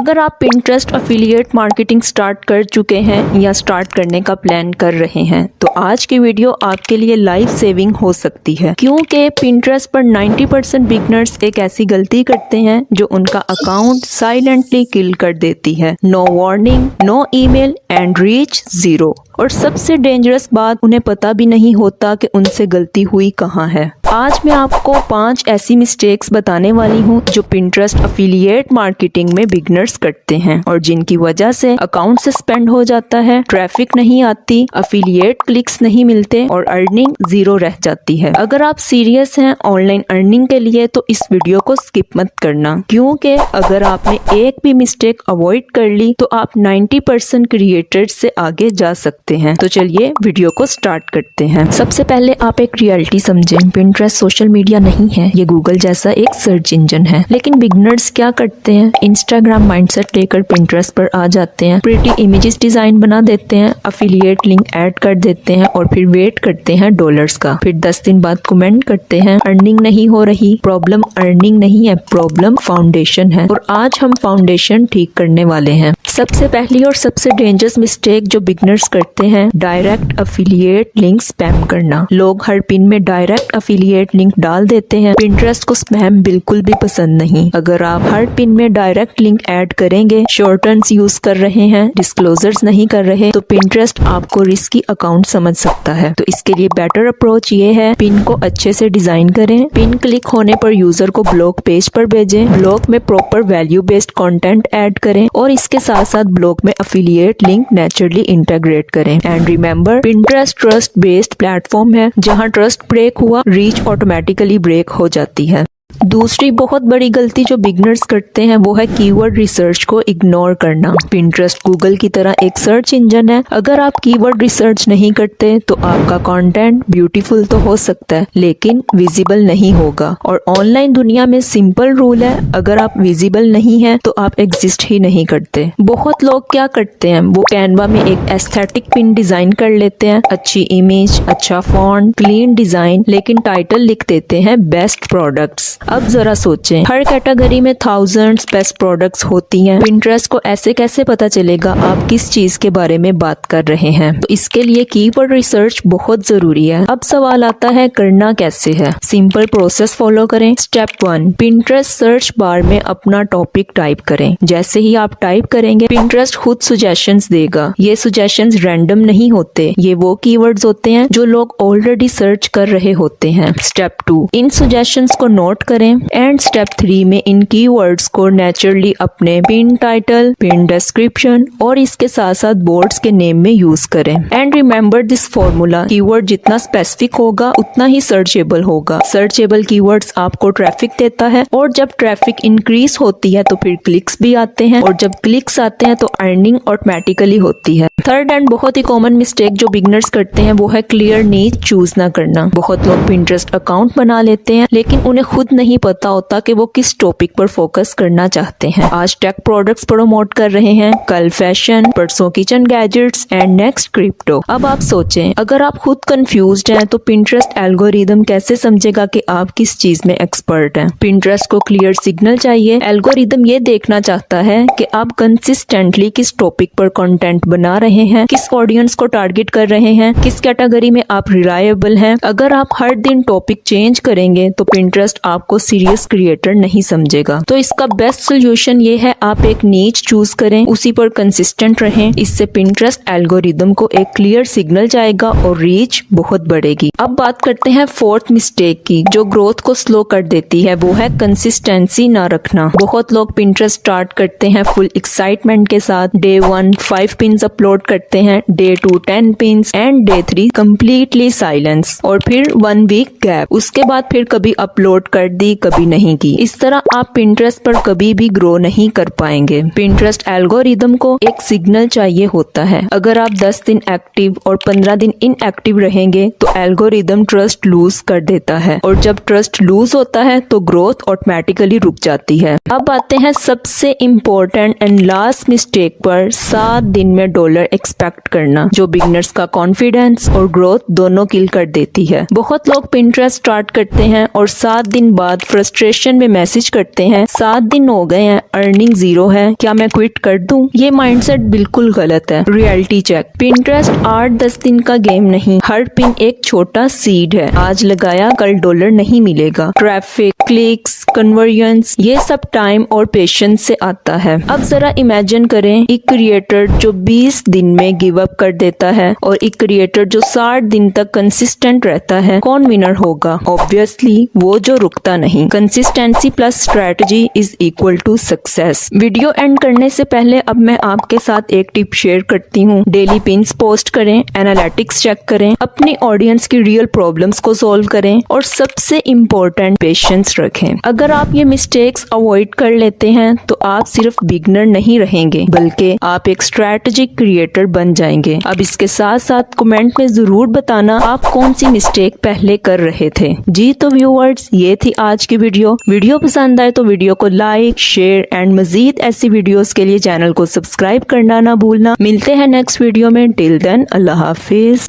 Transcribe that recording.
अगर आप Pinterest affiliate marketing start कर चुके हैं या स्टार्ट करने का प्लान कर रहे हैं तो आज की वीडियो आपके लिए लाइफ सेविंग हो सकती है, क्योंकि पिंटरेस्ट पर 90% बिगनर्स एक ऐसी गलती करते हैं जो उनका अकाउंट साइलेंटली किल कर देती है। No warning, no email and reach 0। और सबसे डेंजरस बात, उन्हें पता भी नहीं होता कि उनसे गलती हुई कहाँ है। आज मैं आपको 5 ऐसी मिस्टेक्स बताने वाली हूँ जो पिंटरेस्ट एफिलिएट मार्केटिंग में बिगनर्स करते हैं और जिनकी वजह से अकाउंट सस्पेंड हो जाता है, ट्रैफिक नहीं आती, एफिलिएट क्लिक्स नहीं मिलते और अर्निंग 0 रह जाती है। अगर आप सीरियस हैं ऑनलाइन अर्निंग के लिए तो इस वीडियो को स्किप मत करना, क्योंकि अगर आपने एक भी मिस्टेक अवॉइड कर ली तो आप 90% क्रिएटर्स से आगे जा सकते हैं। तो चलिए वीडियो को स्टार्ट करते हैं। सबसे पहले आप एक रियलिटी समझें, पिंटरेस्ट सोशल मीडिया नहीं है, ये गूगल जैसा एक सर्च इंजन है। लेकिन बिगनर्स क्या करते हैं, इंस्टाग्राम माइंडसेट लेकर पिंटरेस्ट पर आ जाते हैं, प्रिटी इमेजेस डिजाइन बना देते हैं, एफिलिएट लिंक ऐड कर देते हैं और फिर वेट करते हैं डॉलर्स का। फिर 10 दिन बाद कमेंट करते हैं अर्निंग नहीं हो रही। प्रॉब्लम अर्निंग नहीं है, प्रॉब्लम फाउंडेशन है और आज हम फाउंडेशन ठीक करने वाले हैं। सबसे पहली और सबसे डेंजरस मिस्टेक जो बिगनर्स करते हैं, डायरेक्ट एफिलिएट लिंक स्पैम करना। लोग हर पिन में डायरेक्ट एफिलिएट लिंक डाल देते हैं। पिंटरेस्ट को स्पैम बिल्कुल भी पसंद नहीं। अगर आप हर पिन में डायरेक्ट लिंक ऐड करेंगे, शॉर्टन्स यूज कर रहे हैं, डिस्क्लोजर्स नहीं कर रहे, तो पिंटरेस्ट आपको रिस्की अकाउंट समझ सकता है। तो इसके लिए बेटर अप्रोच ये है, पिन को अच्छे से डिजाइन करें, पिन क्लिक होने पर यूजर को ब्लॉग पेज पर भेजें, ब्लॉग में proper value based content add करें और इसके साथ साथ ब्लॉग में एफिलिएट लिंक नेचुरली इंटीग्रेट करें। And remember, Pinterest trust based platform है, जहां ट्रस्ट ब्रेक हुआ रीच ऑटोमेटिकली ब्रेक हो जाती है। दूसरी बहुत बड़ी गलती जो बिगनर्स करते हैं वो है कीवर्ड रिसर्च को इग्नोर करना। पिंटरेस्ट गूगल की तरह एक सर्च इंजन है। अगर आप कीवर्ड रिसर्च नहीं करते तो आपका कंटेंट ब्यूटीफुल तो हो सकता है लेकिन विजिबल नहीं होगा। और ऑनलाइन दुनिया में सिंपल रूल है, अगर आप विजिबल नहीं है तो आप एग्जिस्ट ही नहीं करते। बहुत लोग क्या करते हैं, वो कैनवा में एक एस्थेटिक पिन डिजाइन कर लेते हैं, अच्छी इमेज, अच्छा फॉन्ट, क्लीन डिजाइन, लेकिन टाइटल लिख देते हैं बेस्ट प्रोडक्ट्स। अब जरा सोचें, हर कैटेगरी में थाउजेंड्स बेस्ट प्रोडक्ट्स होती हैं। पिंटरेस्ट को ऐसे कैसे पता चलेगा आप किस चीज के बारे में बात कर रहे हैं? तो इसके लिए कीवर्ड रिसर्च बहुत जरूरी है। अब सवाल आता है करना कैसे है। सिंपल प्रोसेस फॉलो करें। स्टेप 1, पिंटरेस्ट सर्च बार में अपना टॉपिक टाइप करें। जैसे ही आप टाइप करेंगे पिंटरेस्ट खुद सजेशंस देगा। ये सजेशंस रैंडम नहीं होते, ये वो कीवर्ड्स होते हैं जो लोग ऑलरेडी सर्च कर रहे होते हैं। स्टेप 2, इन सजेशंस को नोट करें। एंड स्टेप 3 में इन कीवर्ड्स को नेचुरली अपने पिन टाइटल, पिन डिस्क्रिप्शन और इसके साथ साथ बोर्ड्स के नेम में यूज करें। And remember this formula, keyword जितना स्पेसिफिक होगा उतना ही सर्चेबल होगा। सर्चेबल कीवर्ड्स आपको ट्रैफिक देता है और जब ट्रैफिक इंक्रीज होती है तो फिर क्लिक्स भी आते हैं और जब क्लिक्स आते हैं तो अर्निंग ऑटोमेटिकली होती है। थर्ड एंड बहुत ही कॉमन मिस्टेक जो बिगनर्स करते हैं वो है क्लियर नीच चूज ना करना। बहुत लोग पिंटरेस्ट अकाउंट बना लेते हैं लेकिन उन्हें खुद नहीं पता होता कि वो किस टॉपिक पर फोकस करना चाहते हैं। आज टेक प्रोडक्ट्स प्रमोट कर रहे हैं, कल फैशन, परसों kitchen gadgets and next crypto. अब आप सोचें, अगर आप खुद कंफ्यूज्ड हैं तो पिंटरेस्ट एल्गोरिदम कैसे समझेगा कि आप किस चीज में एक्सपर्ट हैं? पिंटरेस्ट को क्लियर सिग्नल चाहिए। एल्गोरिदम ये देखना चाहता है कि आप कंसिस्टेंटली किस टॉपिक पर कंटेंट बना रहे हैं, किस ऑडियंस को टारगेट कर रहे हैं, किस कैटेगरी में आप रिलायबल हैं। अगर आप हर दिन टॉपिक चेंज करेंगे तो पिंटरेस्ट आपको सीरियस क्रिएटर नहीं समझेगा। तो इसका बेस्ट सोल्यूशन ये है, आप एक नीच चूज करें, उसी पर कंसिस्टेंट रहें। इससे पिंटरेस्ट एल्गोरिदम को एक क्लियर सिग्नल जाएगा और रीच बहुत बढ़ेगी। अब बात करते हैं फोर्थ मिस्टेक की जो ग्रोथ को स्लो कर देती है, वो है कंसिस्टेंसी ना रखना। बहुत लोग पिंटरेस्ट स्टार्ट करते हैं फुल एक्साइटमेंट के साथ। डे 1 5 पिन्स अपलोड करते हैं, day 2 10 pins and day 3 completely silence और फिर 1 वीक गैप। उसके बाद फिर कभी अपलोड कर दी, कभी नहीं की। इस तरह आप पिंटरेस्ट पर कभी भी ग्रो नहीं कर पाएंगे। पिंटरेस्ट एल्गोरिदम को एक सिग्नल चाहिए होता है। अगर आप 10 दिन एक्टिव और 15 दिन इनएक्टिव रहेंगे तो एल्गोरिदम ट्रस्ट लूज कर देता है और जब ट्रस्ट लूज होता है तो ग्रोथ ऑटोमेटिकली रुक जाती है। अब आते हैं सबसे इम्पोर्टेंट एंड लास्ट मिस्टेक पर, 7 दिन में डॉलर एक्सपेक्ट करना, जो बिगनर्स का कॉन्फिडेंस और ग्रोथ दोनों किल कर देती है। बहुत लोग पिंटरेस्ट स्टार्ट करते हैं और 7 दिन बाद बाद फ्रस्ट्रेशन में मैसेज करते हैं 7 दिन हो गए हैं, अर्निंग 0 है, क्या मैं क्विट कर दूं? ये माइंडसेट बिल्कुल गलत है। रियलिटी चेक, पिंटरेस्ट 8-10 दिन का गेम नहीं, हर पिन एक छोटा सीड है। आज लगाया कल डॉलर नहीं मिलेगा। ट्रैफिक, क्लिक्स, कन्वर्जन्स, ये सब टाइम और पेशेंस से आता है। अब जरा इमेजिन करें एक क्रिएटर जो 20 दिन में गिव अप कर देता है और एक क्रिएटर जो 60 दिन तक कंसिस्टेंट रहता है, कौन विनर होगा? ऑब्वियसली वो जो रुकता नहीं। Consistency plus strategy is equal to success. Video end करने से पहले अब मैं आपके साथ एक टिप शेयर करती हूँ। डेली पिन्स पोस्ट करें, एनालिटिक्स चेक करें, अपनी ऑडियंस की रियल प्रॉब्लम्स को सॉल्व करें और सबसे इम्पोर्टेंट पेशेंस रखें। अगर आप ये मिस्टेक्स अवॉइड कर लेते हैं तो आप सिर्फ बिगनर नहीं रहेंगे बल्कि आप एक स्ट्रैटेजिक क्रिएटर बन जाएंगे। अब इसके साथ साथ कमेंट में जरूर बताना आप कौन सी मिस्टेक पहले कर रहे थे। जी तो व्यूअर्स, ये थी आज की वीडियो पसंद आए तो वीडियो को लाइक, शेयर एंड मजीद ऐसी वीडियोस के लिए चैनल को सब्सक्राइब करना ना भूलना। मिलते हैं नेक्स्ट वीडियो में। टिल देन अल्लाह हाफिज।